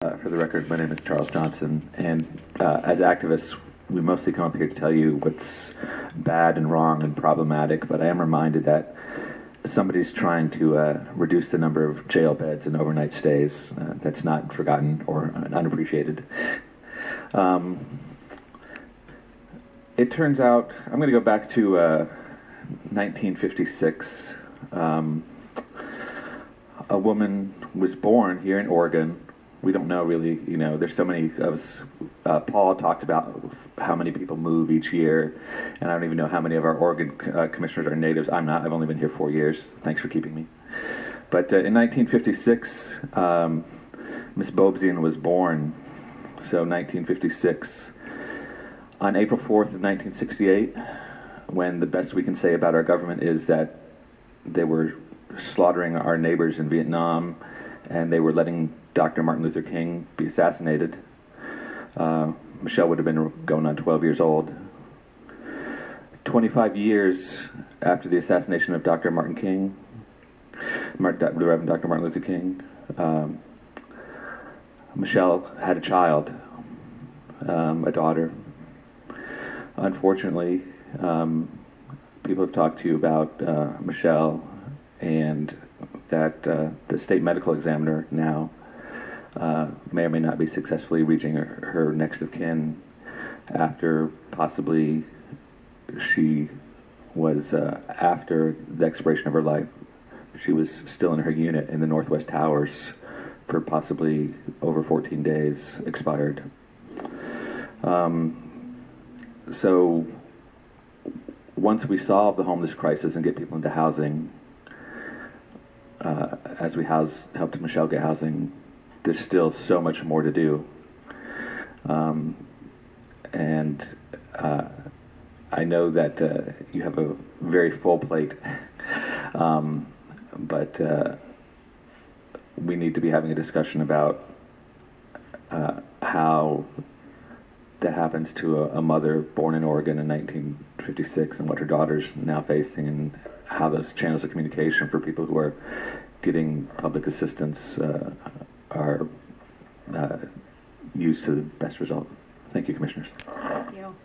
For the record, my name is Charles Johnson, and as activists, we mostly come up here to tell you what's bad and wrong and problematic, but I am reminded that somebody's trying to reduce the number of jail beds and overnight stays. That's not forgotten or unappreciated. It turns out, I'm going to go back to 1956. A woman was born here in Oregon. We don't know really, there's so many of us. Paul talked about how many people move each year, and I don't even know how many of our Oregon commissioners are natives. I'm not. I've only been here 4 years. Thanks for keeping me. But in 1956, Miss Bobsian was born. So 1956. On April 4th of 1968, when the best we can say about our government is that they were slaughtering our neighbors in Vietnam, and they were letting Dr. Martin Luther King be assassinated. Michelle would have been going on 12 years old. 25 years after the assassination of Dr. Martin King, the Reverend Dr. Martin Luther King, Michelle had a child, a daughter. Unfortunately, people have talked to you about Michelle, and that the state medical examiner now may or may not be successfully reaching her next of kin after possibly she was, after the expiration of her life, she was still in her unit in the Northwest Towers for possibly over 14 days, expired. So once we solve the homeless crisis and get people into housing, as we helped Michelle get housing, there's still so much more to do. And I know that you have a very full plate, but we need to be having a discussion about how that happens to a mother born in Oregon in 1956 and what her daughter's now facing, and how those channels of communication for people who are getting public assistance are used to the best result. Thank you, Commissioners. Thank you.